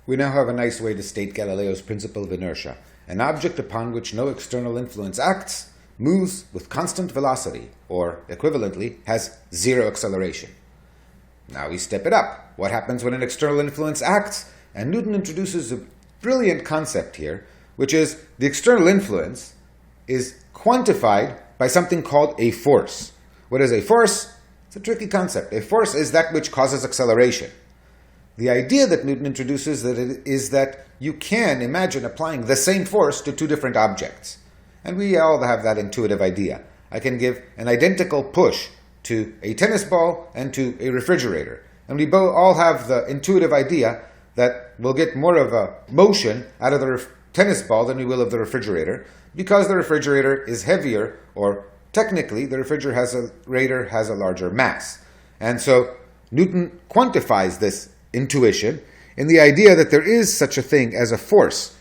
We now have a nice way to state Galileo's principle of inertia. An object upon which no external influence acts moves with constant velocity, or equivalently, has zero acceleration. Now we step it up. What happens when an external influence acts? And Newton introduces a brilliant concept here, which is the external influence is quantified by something called a force. What is a force? It's a tricky concept. A force is that which causes acceleration. The idea that Newton introduces is that you can imagine applying the same force to two different objects. And we all have that intuitive idea. I can give an identical push to a tennis ball and to a refrigerator. And we all have the intuitive idea that we'll get more of a motion out of the tennis ball than we will of the refrigerator, because the refrigerator is heavier, or technically the refrigerator has a larger mass. And so Newton quantifies this intuition in the idea that there is such a thing as a force,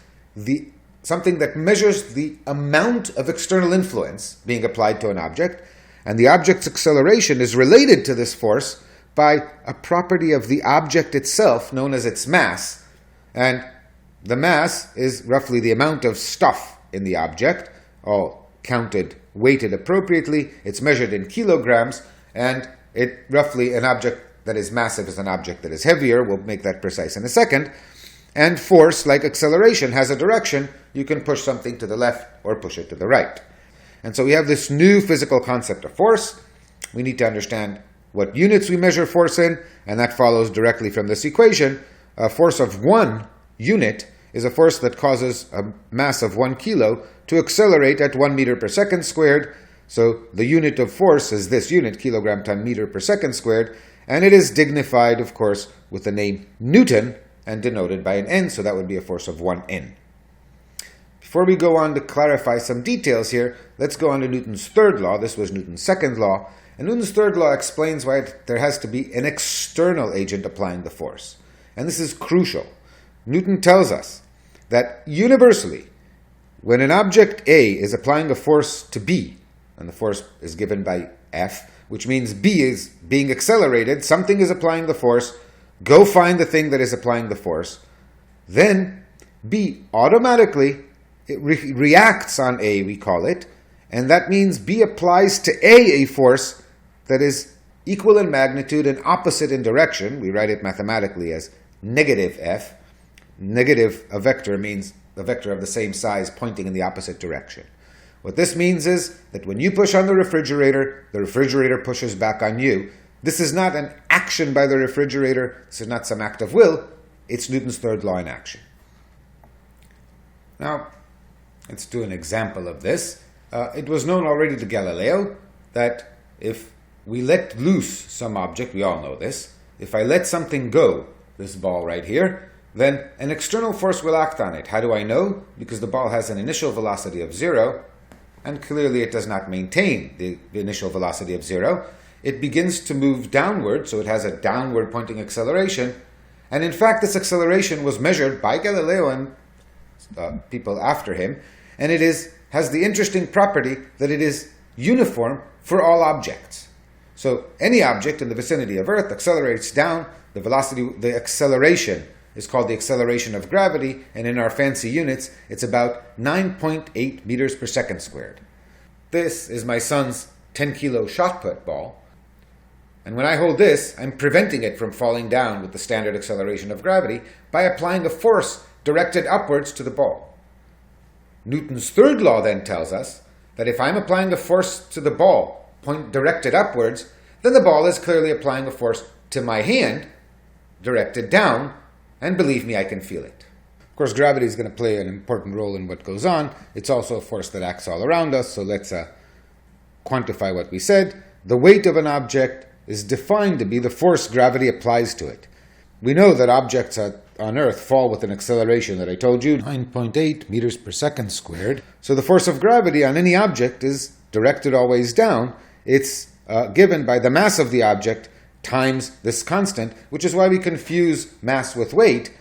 something that measures the amount of external influence being applied to an object, and the object's acceleration is related to this force by a property of the object itself known as its mass. And the mass is roughly the amount of stuff in the object, all counted, weighted appropriately. It's measured in kilograms, and an object that is massive is an object that is heavier. We'll make that precise in a second. And force, like acceleration, has a direction. You can push something to the left or push it to the right. And so we have this new physical concept of force. We need to understand what units we measure force in, and that follows directly from this equation. A force of 1 unit is a force that causes a mass of 1 kilo to accelerate at 1 meter per second squared. So the unit of force is this unit, kilogram times meter per second squared, and it is dignified, of course, with the name Newton and denoted by an N, so that would be a force of 1N. Before we go on to clarify some details here, let's go on to Newton's third law. This was Newton's second law. And Newton's third law explains why there has to be an external agent applying the force. And this is crucial. Newton tells us that universally, when an object A is applying a force to B, and the force is given by F, which means B is being accelerated, something is applying the force, go find the thing that is applying the force, then B automatically reacts on A, we call it, and that means B applies to A force that is equal in magnitude and opposite in direction. We write it mathematically as negative F. Negative, a vector, means a vector of the same size pointing in the opposite direction. What this means is that when you push on the refrigerator pushes back on you. This is not an action by the refrigerator. This is not some act of will. It's Newton's third law in action. Now, let's do an example of this. It was known already to Galileo that if we let loose some object, we all know this, if I let something go, this ball right here, then an external force will act on it. How do I know? Because the ball has an initial velocity of 0, and clearly it does not maintain the initial velocity of 0. It begins to move downward, so it has a downward pointing acceleration. And in fact, this acceleration was measured by Galileo and people after him, and it has the interesting property that it is uniform for all objects. So any object in the vicinity of Earth accelerates down. The acceleration is called the acceleration of gravity, and in our fancy units, it's about 9.8 meters per second squared. This is my son's 10-kilo shot put ball. And when I hold this, I'm preventing it from falling down with the standard acceleration of gravity by applying a force directed upwards to the ball. Newton's third law then tells us that if I'm applying a force to the ball, directed upwards, then the ball is clearly applying a force to my hand, directed down, and believe me, I can feel it. Of course, gravity is going to play an important role in what goes on. It's also a force that acts all around us, so let's quantify what we said. The weight of an object is defined to be the force gravity applies to it. We know that objects on Earth fall with an acceleration that I told you, 9.8 meters per second squared. So the force of gravity on any object is directed always down. It's given by the mass of the object times this constant, which is why we confuse mass with weight,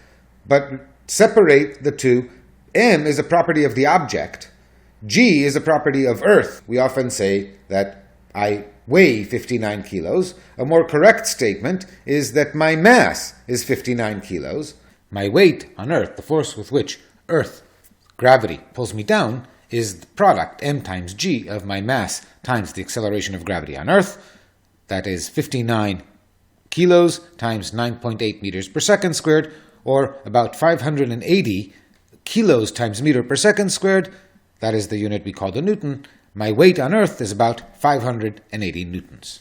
but separate the two. M is a property of the object. G is a property of Earth. We often say that I weigh 59 kilos. A more correct statement is that my mass is 59 kilos. My weight on Earth, the force with which Earth gravity pulls me down, is the product, m times g, of my mass times the acceleration of gravity on Earth. That is 59 kilos times 9.8 meters per second squared, or about 580 kilos times meter per second squared. That is the unit we call the Newton. My weight on Earth is about 580 newtons.